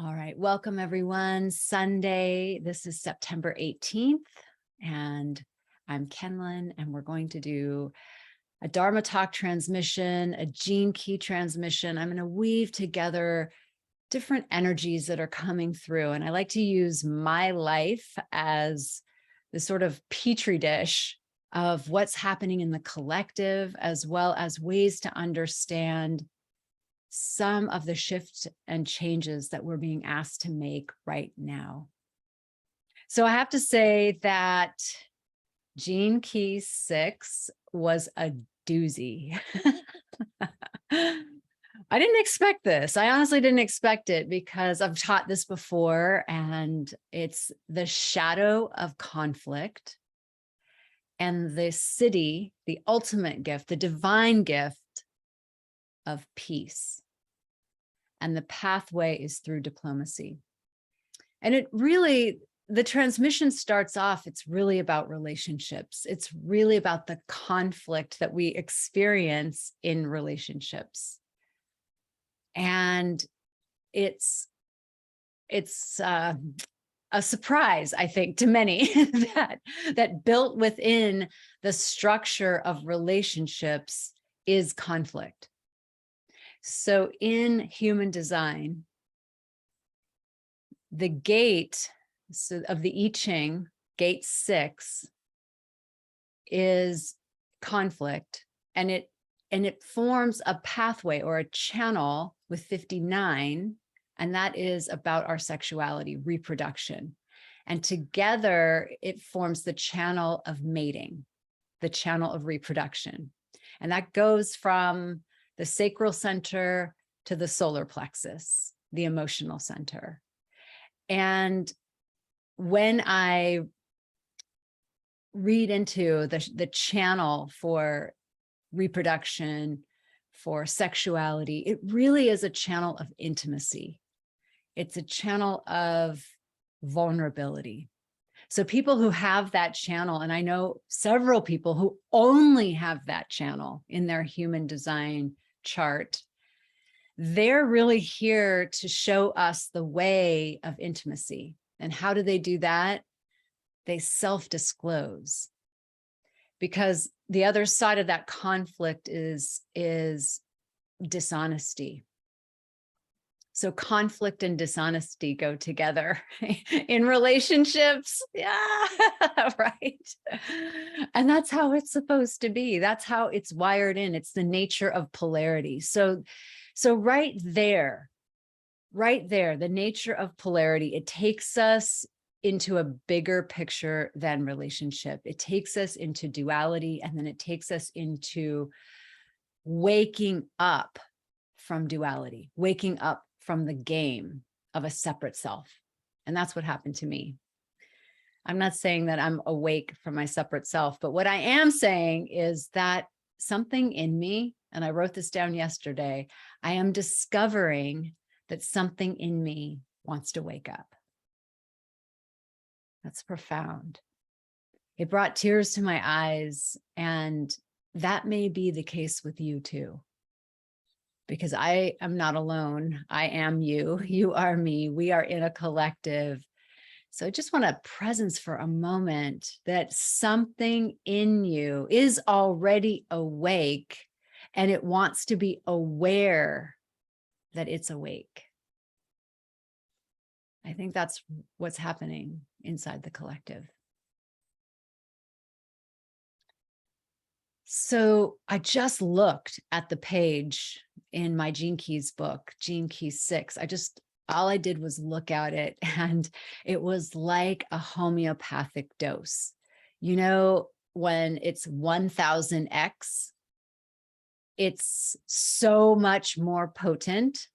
All right, welcome everyone. Sunday, this is September 18th, and I'm Kenlyn, and we're going to do a Dharma talk transmission, a gene key transmission. I'm going to weave together different energies that are coming through, and I like to use my life as the sort of petri dish of what's happening in the collective, as well as ways to understand some of the shifts and changes that we're being asked to make right now. So I have to say that Gene Key 6 was a doozy. I didn't expect this. I honestly didn't expect it because I've taught this before, and it's the shadow of conflict and the siddhi, the ultimate gift, the divine gift of peace. And the pathway is through diplomacy. And it really, the transmission starts off, it's really about relationships. It's really about the conflict that we experience in relationships. And it's a surprise, I think, to many that built within the structure of relationships is conflict. So in human design, the gate of the I Ching, gate 6, is conflict, and it forms a pathway or a channel with 59, and that is about our sexuality, reproduction. And together it forms the channel of mating, the channel of reproduction. And that goes from the sacral center to the solar plexus, the emotional center. And when I read into the channel for reproduction, for sexuality, it really is a channel of intimacy. It's a channel of vulnerability. So people who have that channel, and I know several people who only have that channel in their human design chart, they're really here to show us the way of intimacy. And how do they do that? They self-disclose, because the other side of that conflict is dishonesty. So conflict and dishonesty go together in relationships. Yeah, right. And that's how it's supposed to be. That's how it's wired in. It's the nature of polarity. So right there, the nature of polarity, it takes us into a bigger picture than relationship. It takes us into duality, and then it takes us into waking up from duality, waking up from the game of a separate self. And that's what happened to me. I'm not saying that I'm awake from my separate self, but what I am saying is that something in me, and I wrote this down yesterday, I am discovering that something in me wants to wake up. That's profound. It brought tears to my eyes, and that may be the case with you too. Because I am not alone. I am you. You are me. We are in a collective. So I just want a presence for a moment that something in you is already awake, and it wants to be aware that it's awake. I think that's what's happening inside the collective. So I just looked at the page in my Gene Keys book, Gene Key 6. All I did was look at it, and it was like a homeopathic dose. You know, when it's 1000x, it's so much more potent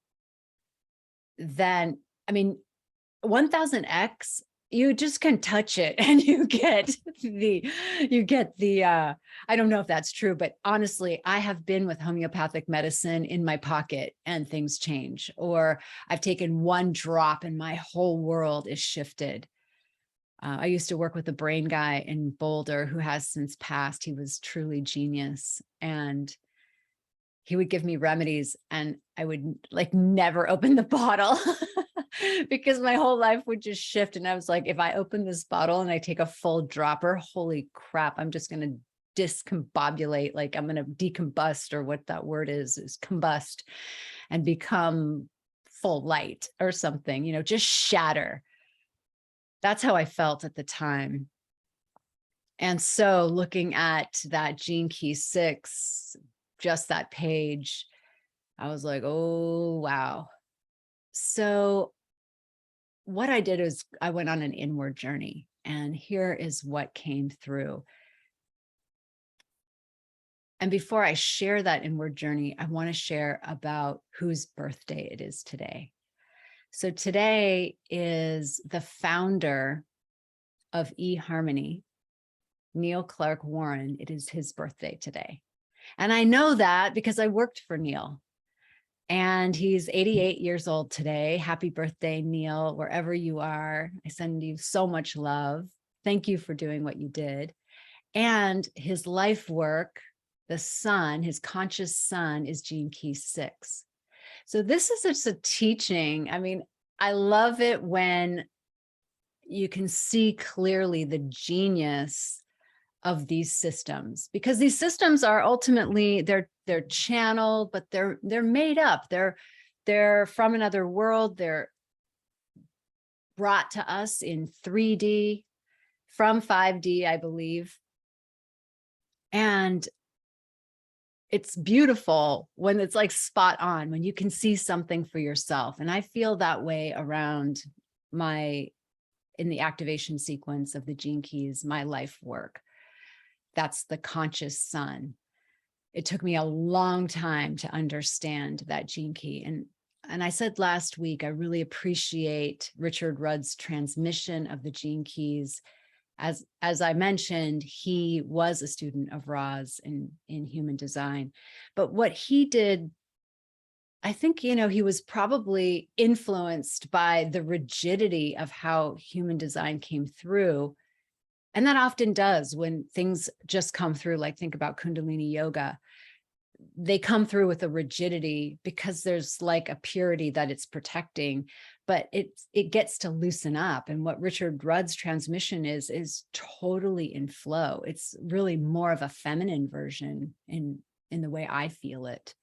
than, 1000x, you just can touch it and you get the, I don't know if that's true, but honestly, I have been with homeopathic medicine in my pocket and things change, or I've taken one drop and my whole world is shifted. I used to work with a brain guy in Boulder who has since passed. He was truly genius. And he would give me remedies and I would like never open the bottle because my whole life would just shift. And I was like, if I open this bottle and I take a full dropper, holy crap, I'm just going to discombobulate, like I'm going to decombust, or what that word is combust, and become full light or something, just shatter. That's how I felt at the time. And so looking at that Gene Key 6, just that page, I was like, oh, wow. So what I did is I went on an inward journey, and here is what came through. And before I share that inward journey, I want to share about whose birthday it is today. So today is the founder of eHarmony, Neil Clark Warren. It is his birthday today. And I know that because I worked for Neil. And he's 88 years old today. Happy birthday, Neil, wherever you are. I send you so much love. Thank you for doing what you did. And his life work, the sun, his conscious sun, is Gene Key 6. So this is just a teaching. I mean, I love it when you can see clearly the genius of these systems, because these systems are ultimately, they're channeled, but they're made up. They're from another world. They're brought to us in 3D from 5D, I believe. And it's beautiful when it's like spot on, when you can see something for yourself. And I feel that way around in the activation sequence of the Gene Keys, my life work. That's the conscious sun. It took me a long time to understand that Gene Key. And I said last week, I really appreciate Richard Rudd's transmission of the Gene Keys. As I mentioned, he was a student of Ra's in human design. But what he did, I think, he was probably influenced by the rigidity of how human design came through. And that often does when things just come through, like think about Kundalini yoga. They come through with a rigidity because there's like a purity that it's protecting, but it gets to loosen up. And what Richard Rudd's transmission is totally in flow. It's really more of a feminine version in the way I feel it.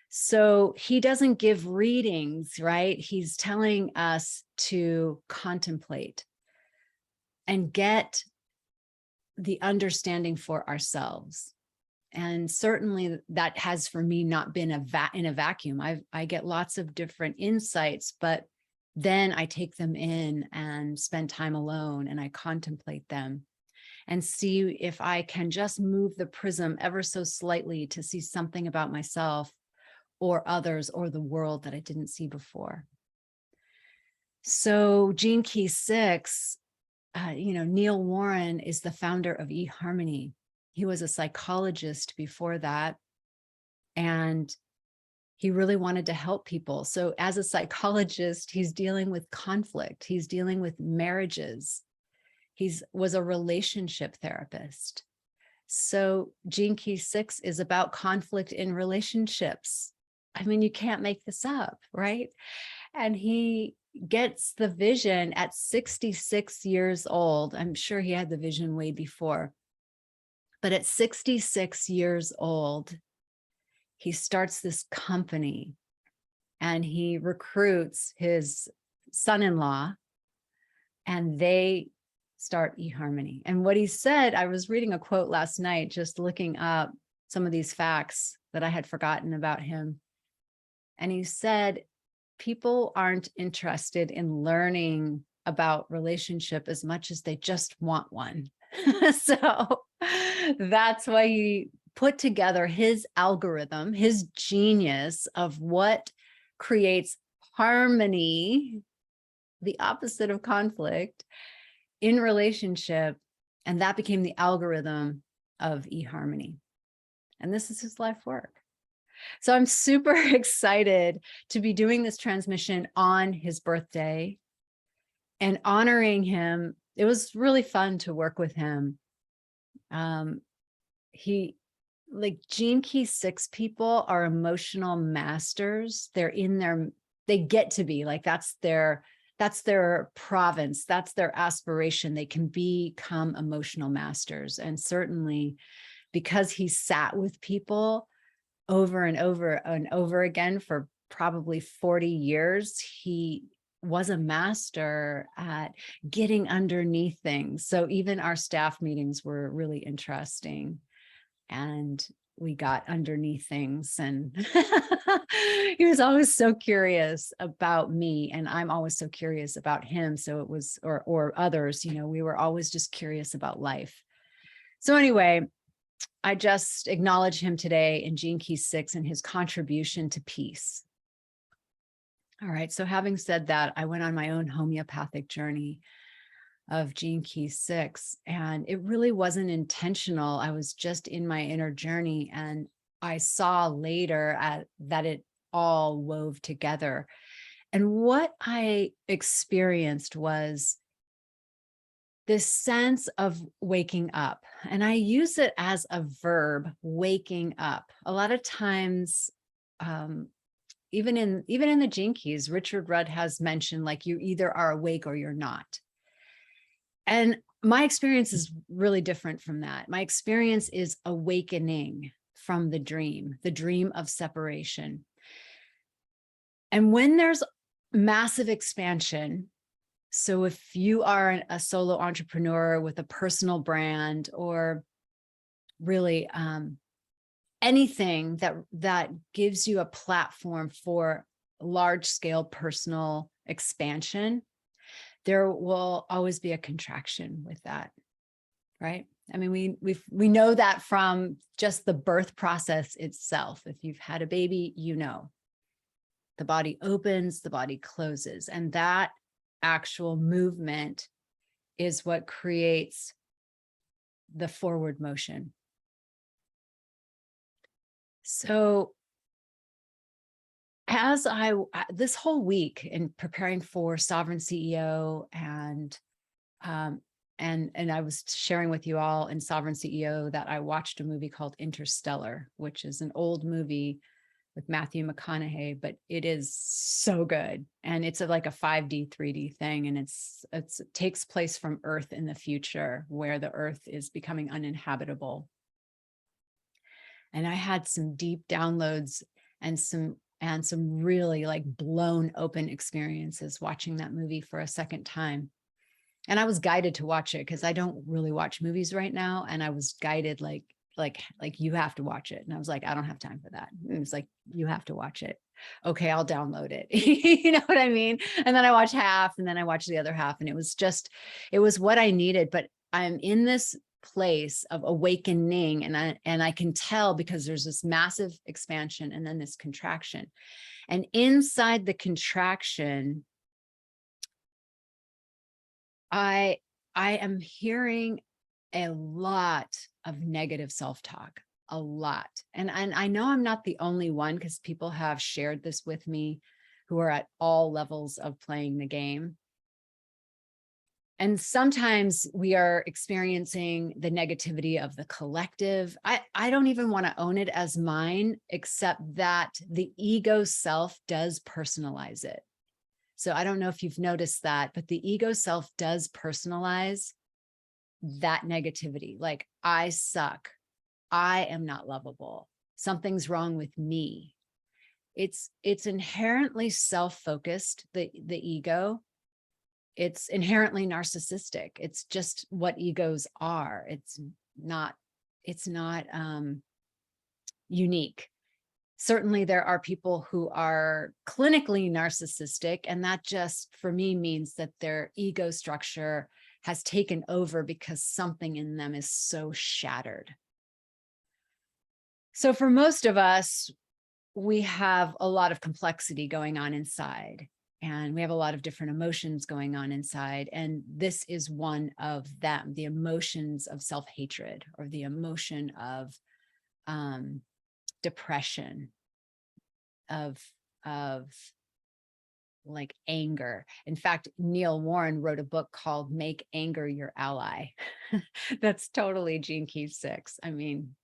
So he doesn't give readings, right? He's telling us to contemplate and get the understanding for ourselves. And certainly that has for me not been in a vacuum. I get lots of different insights, but then I take them in and spend time alone and I contemplate them and see if I can just move the prism ever so slightly to see something about myself or others or the world that I didn't see before. So Gene Key 6, Neil Warren is the founder of eHarmony. He was a psychologist before that, and he really wanted to help people. So as a psychologist, he's dealing with conflict. He's dealing with marriages. Was a relationship therapist. So Gene Key 6 is about conflict in relationships. I mean, you can't make this up, right? And he gets the vision at 66 years old. I'm sure he had the vision way before. But at 66 years old, he starts this company and he recruits his son-in-law and they start eHarmony. And what he said, I was reading a quote last night, just looking up some of these facts that I had forgotten about him. And he said, people aren't interested in learning about relationship as much as they just want one. So that's why he put together his algorithm, his genius of what creates harmony, the opposite of conflict in relationship. And that became the algorithm of eHarmony. And this is his life work. So I'm super excited to be doing this transmission on his birthday and honoring him. It was really fun to work with him. Like Gene Key 6 people are emotional masters. They're they get to be like, that's their province, that's their aspiration. They can become emotional masters. And certainly because he sat with people over and over and over again for probably 40 years, he was a master at getting underneath things. So even our staff meetings were really interesting, and we got underneath things, and he was always so curious about me, and I'm always so curious about him. So it was, or others, you know, we were always just curious about life. So anyway, I just acknowledge him today in Gene Key 6 and his contribution to peace. All right, so having said that, I went on my own homeopathic journey of Gene Key 6, and it really wasn't intentional. I was just in my inner journey, and I saw later that it all wove together. And what I experienced was this sense of waking up. And I use it as a verb, waking up. A lot of times, even in the Gene Keys, Richard Rudd has mentioned, like, you either are awake or you're not. And my experience is really different from that. My experience is awakening from the dream of separation. And when there's massive expansion, so if you are a solo entrepreneur with a personal brand, or really anything that gives you a platform for large scale personal expansion, there will always be a contraction with that, right? I mean, we know that from just the birth process itself. If you've had a baby, you know, the body opens, the body closes, and that actual movement is what creates the forward motion. So as this whole week in preparing for Sovereign CEO, and I was sharing with you all in Sovereign CEO that I watched a movie called Interstellar, which is an old movie with Matthew McConaughey, but it is so good. And it's like a 5D, 3D thing. And it takes place from Earth in the future, where the Earth is becoming uninhabitable. And I had some deep downloads and some really like blown open experiences watching that movie for a second time. And I was guided to watch it because I don't really watch movies right now. And I was guided like you have to watch it. And I was like, I don't have time for that. And it was like, you have to watch it. Okay, I'll download it. You know what I mean? And then I watched half, and then I watched the other half, and it was what I needed. But I'm in this place of awakening, and I can tell because there's this massive expansion and then this contraction. And inside the contraction, I am hearing a lot of negative self-talk, a lot. And I know I'm not the only one, because people have shared this with me who are at all levels of playing the game. And sometimes we are experiencing the negativity of the collective. I don't even want to own it as mine, except that the ego self does personalize it. So I don't know if you've noticed that, but the ego self does personalize that negativity. Like, I suck. I am not lovable. Something's wrong with me. It's inherently self-focused, the ego. It's inherently narcissistic. It's just what egos are. It's not unique. Certainly there are people who are clinically narcissistic, and that just, for me, means that their ego structure has taken over because something in them is so shattered. So for most of us, we have a lot of complexity going on inside, and we have a lot of different emotions going on inside. And this is one of them, the emotions of self-hatred, or the emotion of depression, of like anger. In fact, Neil Warren wrote a book called Make Anger Your Ally. That's totally Gene Key 6. I mean,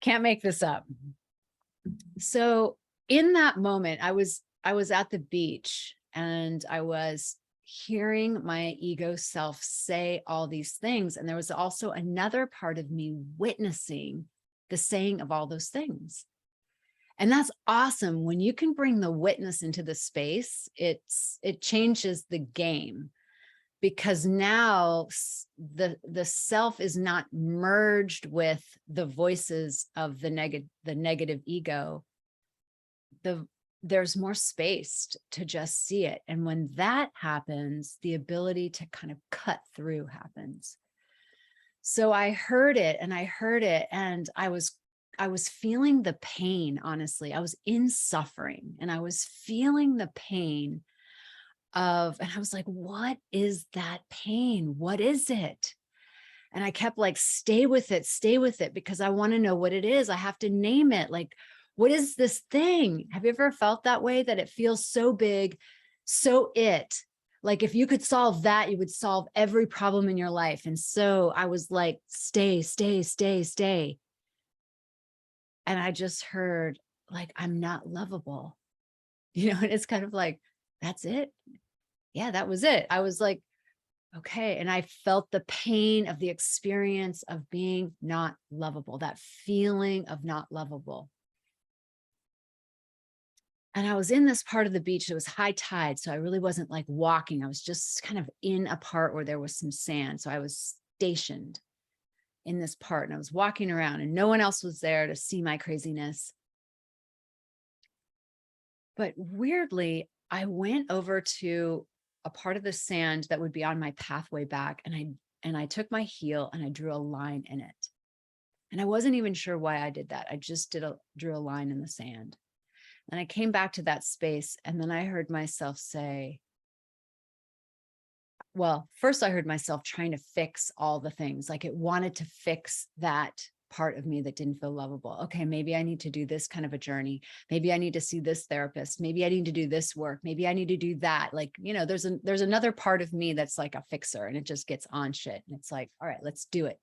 can't make this up. So in that moment, I was I was at the beach and I was hearing my ego self say all these things. And there was also another part of me witnessing the saying of all those things. And that's awesome. When you can bring the witness into the space, it changes the game, because now the self is not merged with the voices of the negative ego. There's more space to just see it. And when that happens, the ability to kind of cut through happens. So I heard it and I heard it, and I was feeling the pain. Honestly, I was in suffering and I was feeling the pain and I was like, what is that pain? What is it? And I kept like, stay with it, because I want to know what it is. I have to name it. Like, what is this thing? Have you ever felt that way, that it feels so big, like if you could solve that, you would solve every problem in your life. And so I was like, stay. And I just heard, like, I'm not lovable, and it's kind of like, that's it. Yeah, that was it. I was like, okay. And I felt the pain of the experience of being not lovable, that feeling of not lovable. And I was in this part of the beach. It was high tide, so I really wasn't like walking. I was just kind of in a part where there was some sand. So I was stationed in this part and I was walking around and no one else was there to see my craziness. But weirdly, I went over to a part of the sand that would be on my pathway back, and I took my heel and I drew a line in it. And I wasn't even sure why I did that. I just drew a line in the sand. And I came back to that space, and then I heard myself say, well, first I heard myself trying to fix all the things. Like it wanted to fix that part of me that didn't feel lovable. Okay, maybe I need to do this kind of a journey. Maybe I need to see this therapist. Maybe I need to do this work. Maybe I need to do that. Like, there's another part of me that's like a fixer, and it just gets on shit. And it's like, all right, let's do it.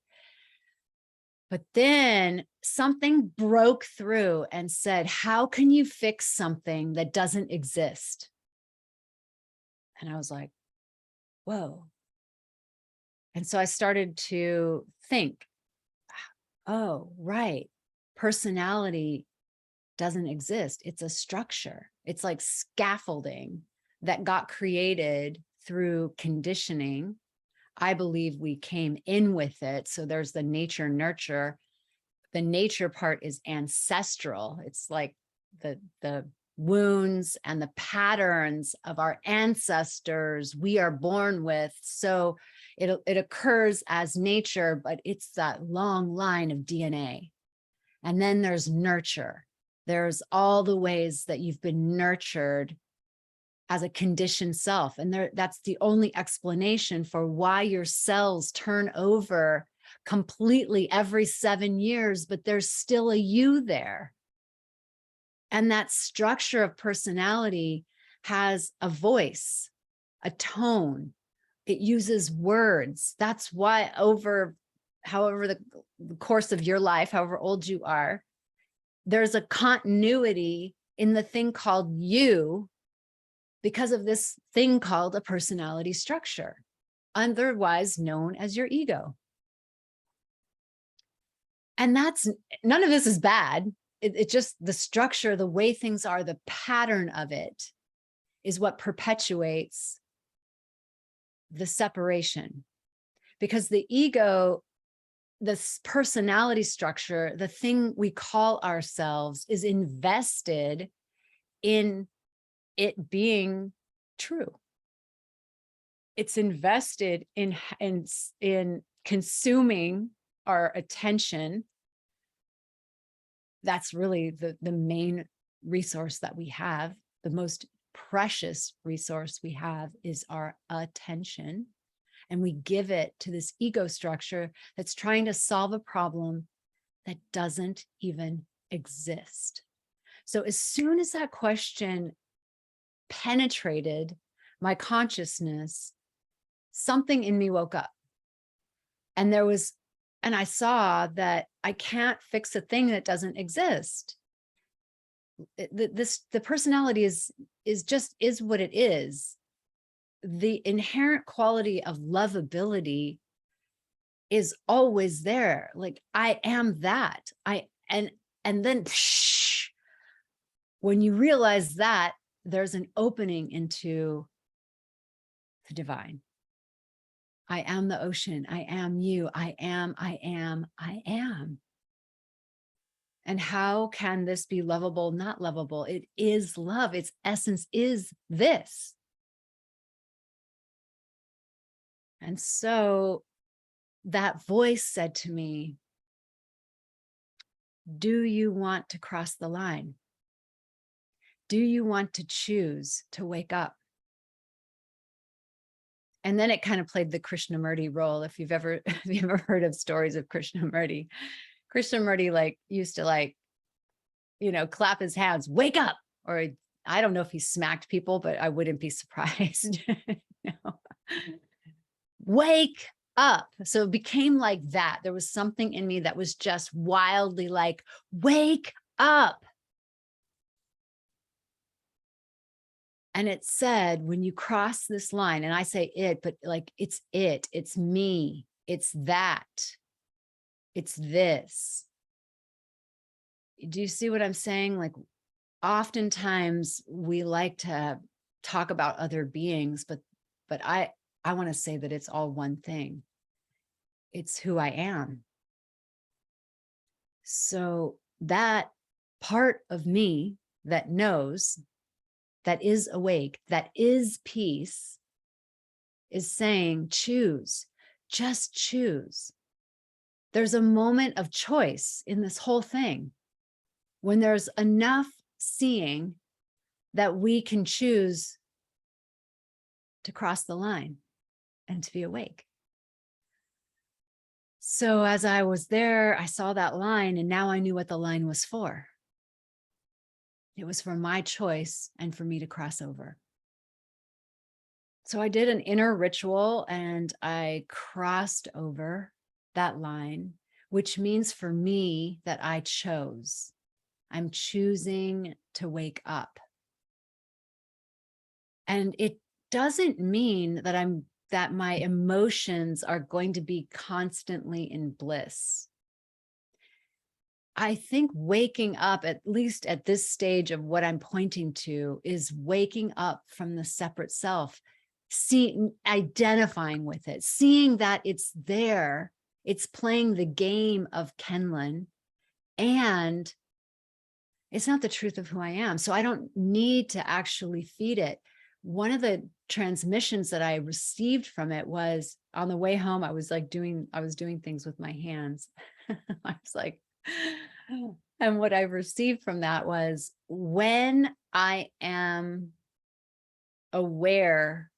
But then something broke through and said, how can you fix something that doesn't exist? And I was like, whoa. And so I started to think, oh, right. Personality doesn't exist. It's a structure. It's like scaffolding that got created through conditioning. I believe we came in with it. So there's the nature nurture. The nature part is ancestral. It's like the wounds and the patterns of our ancestors we are born with. So it occurs as nature, but it's that long line of DNA. And then there's nurture. There's all the ways that you've been nurtured as a conditioned self. And that's the only explanation for why your cells turn over completely every 7 years, but there's still a you there. And that structure of personality has a voice, a tone. It uses words. That's why however the course of your life, however old you are, there's a continuity in the thing called you because of this thing called a personality structure, otherwise known as your ego. And none of this is bad. It just, the structure, the way things are, the pattern of it is what perpetuates the separation. Because the ego, this personality structure, the thing we call ourselves, is invested in it being true. It's invested in consuming our attention. That's really the main resource that we have. The most precious resource we have is our attention. And we give it to this ego structure that's trying to solve a problem that doesn't even exist. So as soon as that question penetrated my consciousness, something in me woke up. And I saw that I can't fix a thing that doesn't exist. the personality is what it is. The inherent quality of lovability is always there. Like, I am that. And then when you realize that, there's an opening into the divine. I am the ocean. I am you. I am. And how can this be lovable, not lovable? It is love. Its essence is this. And so that voice said to me, do you want to cross the line? Do you want to choose to wake up? And then it kind of played the Krishnamurti role. If you've ever heard of stories of Krishnamurti, used to clap his hands, wake up. Or I don't know if he smacked people, but I wouldn't be surprised. Wake up. So it became like that. There was something in me that was just wildly like, wake up. And it said, when you cross this line, and I say it, but like, it's me, it's that, it's this. Do you see what I'm saying? Like, oftentimes we like to talk about other beings, but I want to say that it's all one thing. It's who I am. So that part of me that knows, that is awake, that is peace, is saying, choose, just choose. There's a moment of choice in this whole thing when there's enough seeing that we can choose to cross the line and to be awake. So as I was there, I saw that line, and now I knew what the line was for. It was for my choice and for me to cross over. So I did an inner ritual and I crossed over that line, which means for me that I chose. I'm choosing to wake up. And it doesn't mean that my emotions are going to be constantly in bliss. I think waking up, at least at this stage of what I'm pointing to, is waking up from the separate self, identifying with it, seeing that it's there, it's playing the game of Kenlan, and it's not the truth of who I am. So I don't need to actually feed it. One of the transmissions that I received from it was, on the way home, I was doing things with my hands. I was like, and what I received from that was, when I am aware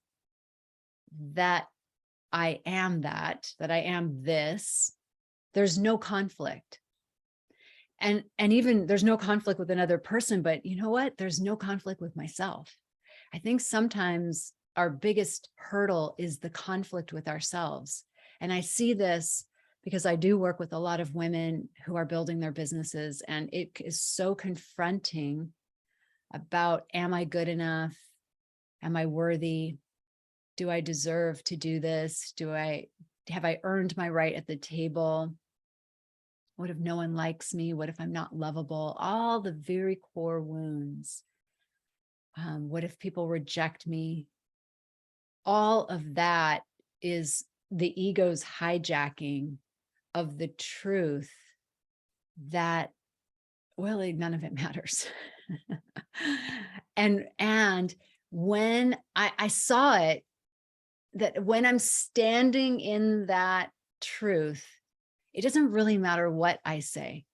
that I am that I am this, there's no conflict. And even there's no conflict with another person, but you know what? There's no conflict with myself. I think sometimes our biggest hurdle is the conflict with ourselves. And I see this because I do work with a lot of women who are building their businesses, and it is so confronting about, am I good enough? Am I worthy? Do I deserve to do this? Have I earned my right at the table? What if no one likes me? What if I'm not lovable? All the very core wounds. What if people reject me? All of that is the ego's hijacking of the truth that really none of it matters. And when I saw it, that when I'm standing in that truth, it doesn't really matter what I say,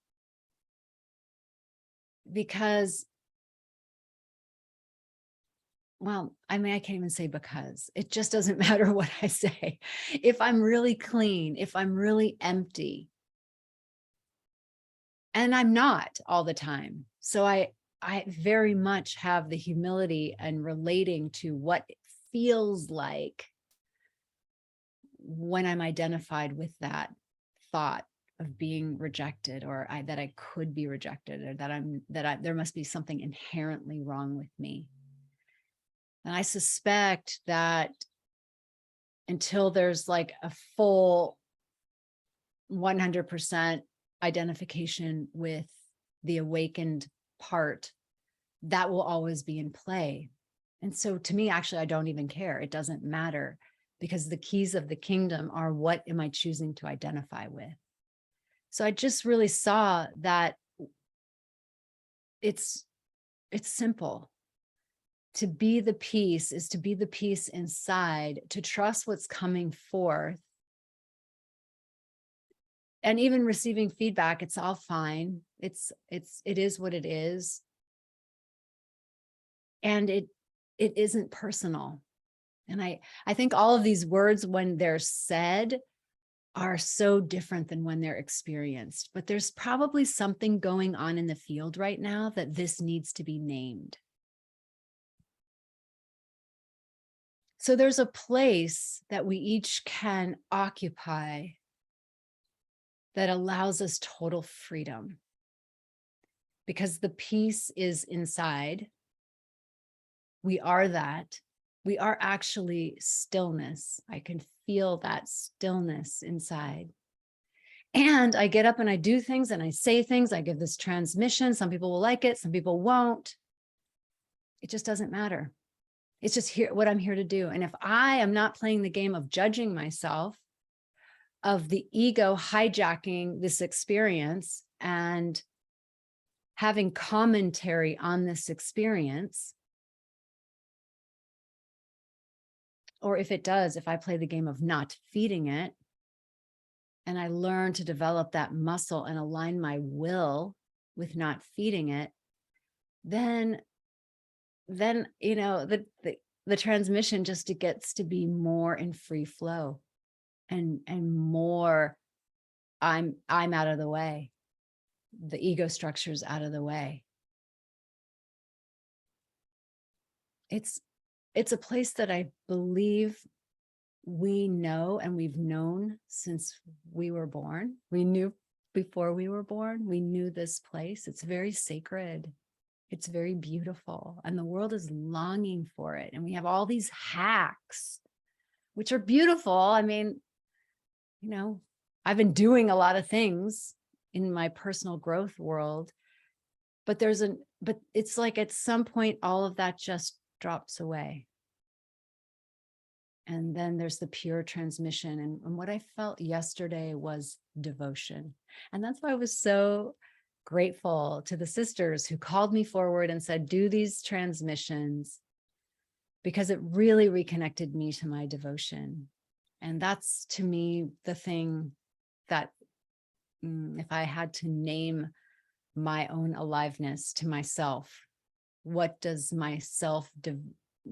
because, well, I mean, I can't even say because. It just doesn't matter what I say. If I'm really clean, if I'm really empty, and I'm not all the time. So I very much have the humility and relating to what it feels like when I'm identified with that thought of being rejected, or that I could be rejected, or that there must be something inherently wrong with me. And I suspect that until there's like a full 100% identification with the awakened part, that will always be in play. And so to me, actually, I don't even care. It doesn't matter, because the keys of the kingdom are, what am I choosing to identify with? So I just really saw that it's simple. To be the peace is to be the peace inside, to trust what's coming forth. And even receiving feedback, it's all fine. It is what it is. And it isn't personal. And I think all of these words, when they're said, are so different than when they're experienced. But there's probably something going on in the field right now that this needs to be named. So there's a place that we each can occupy that allows us total freedom, because the peace is inside. We are that. We are actually stillness. I can feel that stillness inside. And I get up and I do things and I say things. I give this transmission. Some people will like it, some people won't. It just doesn't matter. It's just here, what I'm here to do. And if I am not playing the game of judging myself, of the ego hijacking this experience and having commentary on this experience, or if it does, if I play the game of not feeding it, and I learn to develop that muscle and align my will with not feeding it, then you know, the transmission just, it gets to be more in free flow, and more I'm out of the way. The ego structure's out of the way. It's a place that I believe we know, and we've known since we were born. We knew before we were born. We knew this place. It's very sacred. It's very beautiful, and the world is longing for it. And we have all these hacks, which are beautiful. I mean, you know, I've been doing a lot of things in my personal growth world, but but it's like at some point, all of that just drops away. And then there's the pure transmission. And what I felt yesterday was devotion. And that's why I was so grateful to the sisters who called me forward and said, do these transmissions, because it really reconnected me to my devotion. And that's, to me, the thing that, if I had to name my own aliveness to myself, what does myself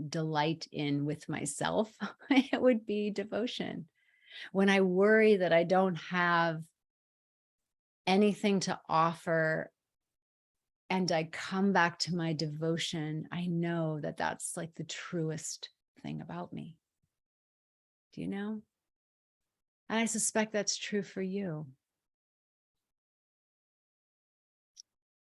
delight in with myself? It would be devotion. When I worry that I don't have anything to offer and I come back to my devotion, I know that that's like the truest thing about me. Do you know? And I suspect that's true for you.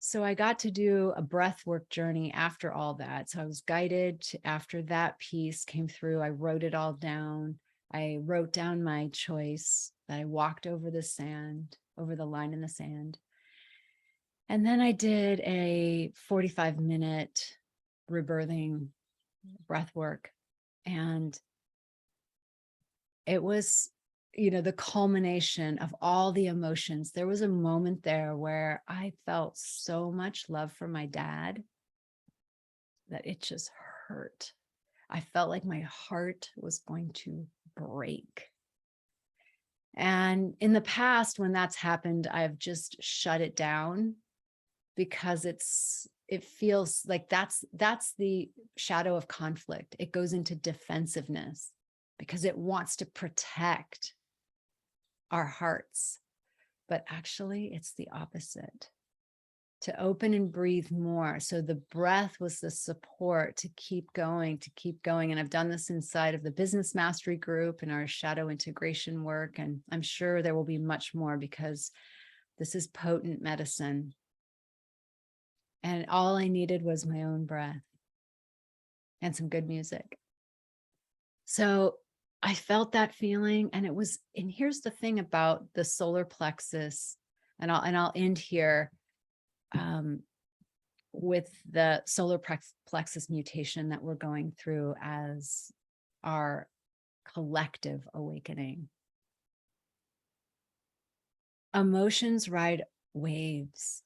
So I got to do a breath work journey after all that. So I was guided after that piece came through. I wrote it all down. I wrote down my choice, that I walked over the sand, over the line in the sand. And then I did a 45-minute rebirthing breath work. And it was, you know, the culmination of all the emotions. There was a moment there where I felt so much love for my dad that it just hurt. I felt like my heart was going to break. And in the past, when that's happened, I've just shut it down, because it feels like that's the shadow of conflict. It goes into defensiveness because it wants to protect our hearts. But actually, it's the opposite. to open and breathe more. So the breath was the support to keep going, to keep going. And I've done this inside of the business mastery group and our shadow integration work. And I'm sure there will be much more because this is potent medicine. And all I needed was my own breath and some good music. So I felt that feeling, and and here's the thing about the solar plexus, and I'll end here with the solar plexus mutation that we're going through as our collective awakening. Emotions ride waves.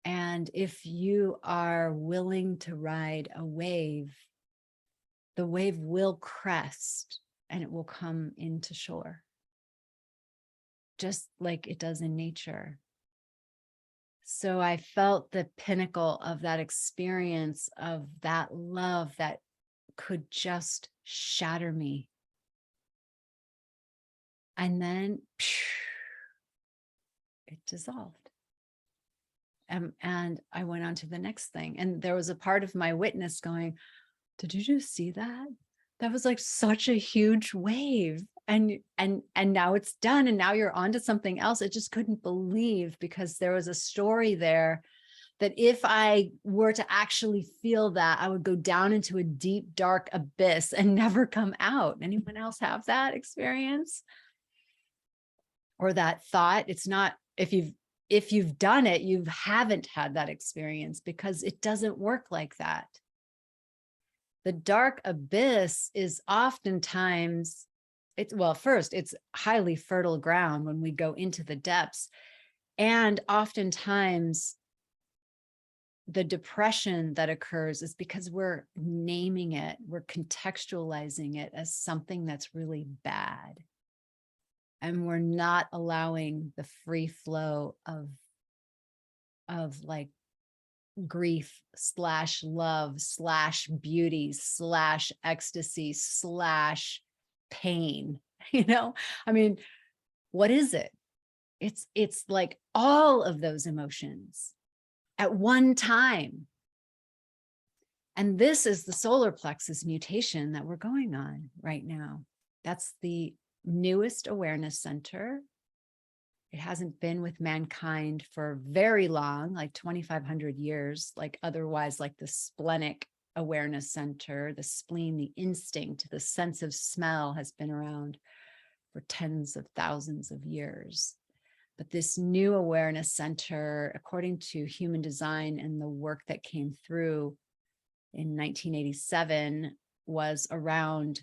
And if you are willing to ride a wave, the wave will crest and it will come into shore, just like it does in nature. So I felt the pinnacle of that experience of that love that could just shatter me. And then it dissolved. And I went on to the next thing. And there was a part of my witness going, did you just see that? That was like such a huge wave. And now it's done. And now you're on to something else. I just couldn't believe, because there was a story there that if I were to actually feel that, I would go down into a deep, dark abyss and never come out. Anyone else have that experience? Or that thought? It's not, if you've done it, you haven't had that experience, because it doesn't work like that. The dark abyss is oftentimes, first, it's highly fertile ground when we go into the depths. And oftentimes the depression that occurs is because we're naming it, we're contextualizing it as something that's really bad. And we're not allowing the free flow of like grief / love / beauty / ecstasy / pain. I mean, what is it? It's like all of those emotions at one time. And this is the solar plexus mutation that we're going on right now. That's the newest awareness center. It hasn't been with mankind for very long, like 2,500 years, like otherwise, like the splenic awareness center, the spleen, the instinct, the sense of smell has been around for tens of thousands of years. But this new awareness center, according to human design and the work that came through in 1987, was around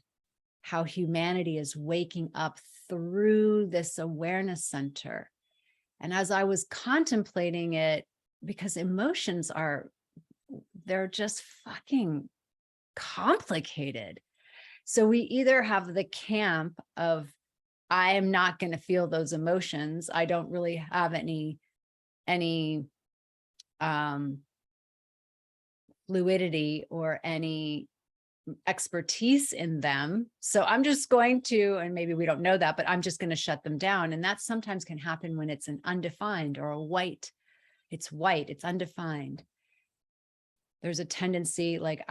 how humanity is waking up through this awareness center. And as I was contemplating it, because emotions they're just fucking complicated. So we either have the camp of, I am not going to feel those emotions. I don't really have any fluidity or any expertise in them. So I'm just going to, and maybe we don't know that, but I'm just going to shut them down. And that sometimes can happen when it's an undefined or a white. It's white, it's undefined. There's a tendency like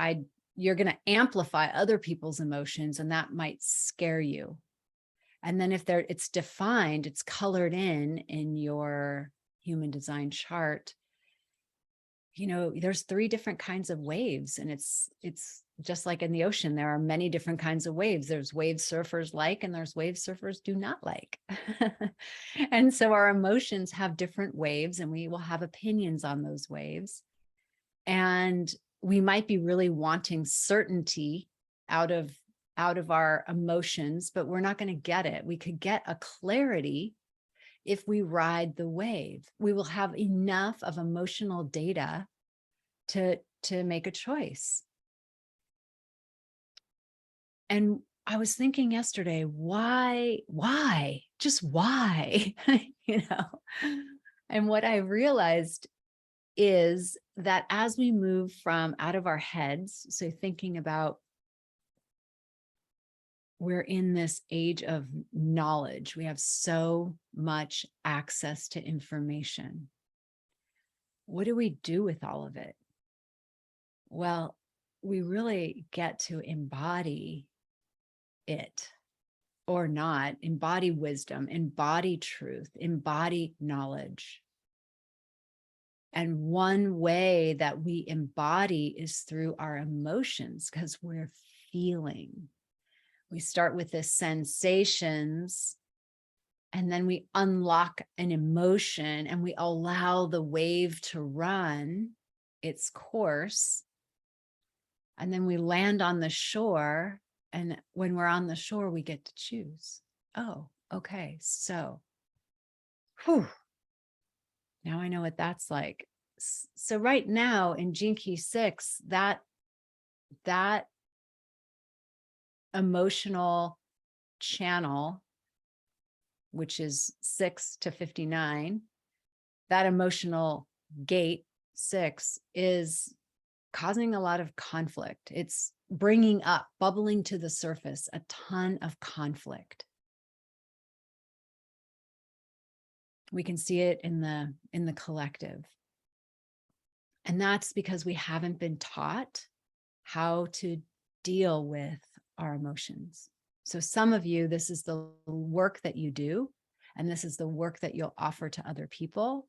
you're going to amplify other people's emotions, and that might scare you. And then if it's defined, it's colored in your human design chart, there's 3 different kinds of waves. And it's just like in the ocean, there are many different kinds of waves. There's wave surfers like, and there's wave surfers do not like. And so our emotions have different waves, and we will have opinions on those waves. And we might be really wanting certainty out of our emotions, but we're not going to get it. We could get a clarity if we ride the wave. We will have enough of emotional data to make a choice. And I was thinking yesterday, why, just why, And what I realized is that as we move from out of our heads, so thinking about, we're in this age of knowledge. We have so much access to information. what do we do with all of it? Well, we really get to embody it or not, embody wisdom, embody truth, embody knowledge. And one way that we embody is through our emotions, because we're feeling. We start with the sensations, and then we unlock an emotion and we allow the wave to run its course. And then we land on the shore. And when we're on the shore, we get to choose. Oh, okay. So, whew, now I know what that's like. So right now in Gene Key 6, that emotional channel, which is 6 to 59, that emotional gate 6 is causing a lot of conflict. It's bringing up, bubbling to the surface, a ton of conflict. We can see it in the collective. And that's because we haven't been taught how to deal with our emotions. So some of you, this is the work that you do, and this is the work that you'll offer to other people.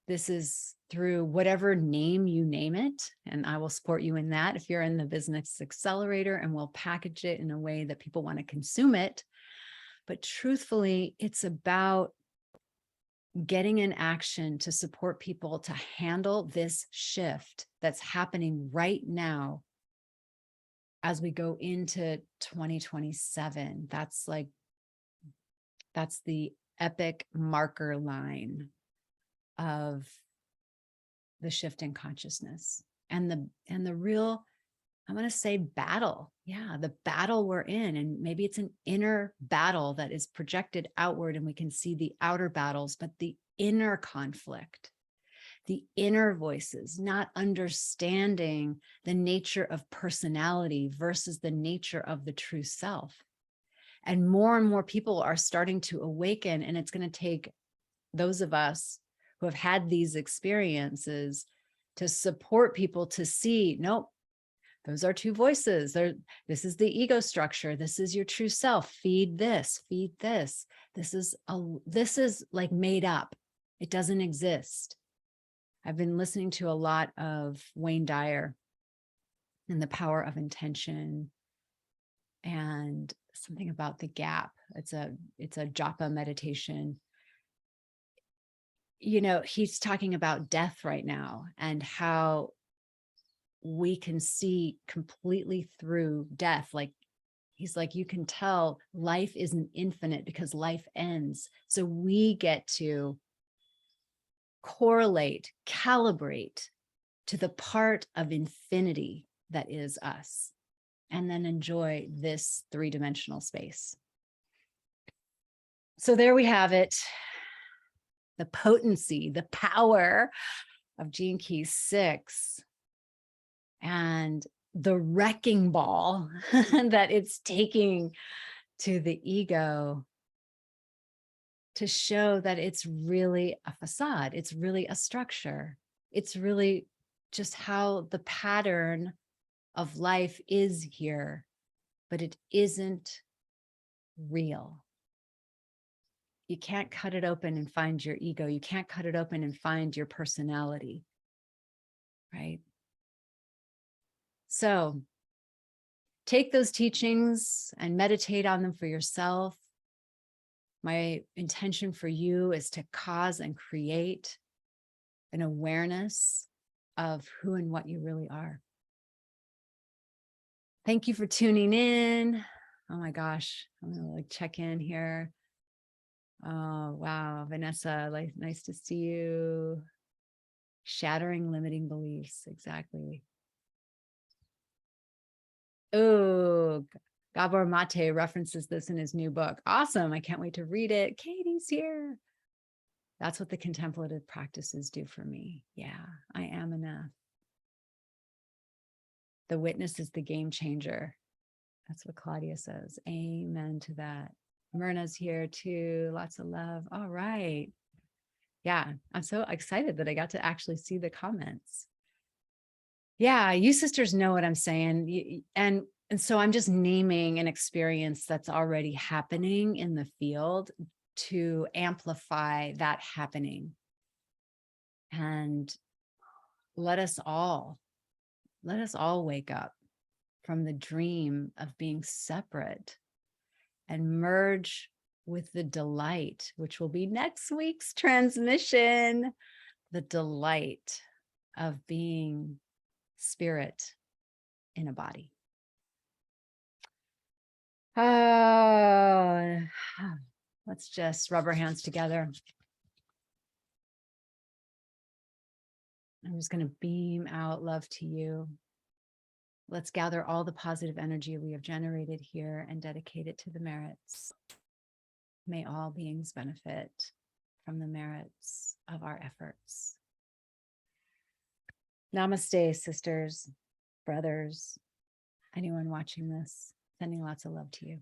This is through whatever name you name it, and I will support you in that if you're in the business accelerator, and we'll package it in a way that people want to consume it. But truthfully, it's about getting in action to support people to handle this shift that's happening right now as we go into 2027. That's the epic marker line of the shift in consciousness and the real, I'm going to say, battle. Yeah, the battle we're in. And maybe it's an inner battle that is projected outward and we can see the outer battles, but the inner conflict, the inner voices, not understanding the nature of personality versus the nature of the true self. And more people are starting to awaken, and it's going to take those of us who have had these experiences to support people to see, nope, those are two voices. This is the ego structure. This is your true self. Feed this, feed this. This is like made up. It doesn't exist. I've been listening to a lot of Wayne Dyer and the power of intention and something about the gap. It's a japa meditation. You know, he's talking about death right now and how we can see completely through death. Like, he's like, you can tell life isn't infinite because life ends. So we get to correlate, calibrate to the part of infinity that is us, and then enjoy this three-dimensional space. So there we have it. The potency, the power of Gene Key 6, and the wrecking ball that it's taking to the ego to show that it's really a facade. It's really a structure. It's really just how the pattern of life is here, but it isn't real. You can't cut it open and find your ego. You can't cut it open and find your personality, right? So take those teachings and meditate on them for yourself. My intention for you is to cause and create an awareness of who and what you really are. Thank you for tuning in. Oh my gosh, I'm gonna check in here. Oh, wow, Vanessa, nice to see you. Shattering limiting beliefs, exactly. Oh, Gabor Mate references this in his new book. Awesome, I can't wait to read it. Katie's here. That's what the contemplative practices do for me. Yeah, I am enough. The witness is the game changer. That's what Claudia says. Amen to that. Myrna's here too. Lots of love. All right. Yeah, I'm so excited that I got to actually see the comments. Yeah, you sisters know what I'm saying. And so I'm just naming an experience that's already happening in the field to amplify that happening. And let us all wake up from the dream of being separate and merge with the delight, which will be next week's transmission, the delight of being spirit in a body. Let's just rub our hands together. I'm just going to beam out love to you. Let's gather all the positive energy we have generated here and dedicate it to the merits. May all beings benefit from the merits of our efforts. Namaste, sisters, brothers, anyone watching this, sending lots of love to you.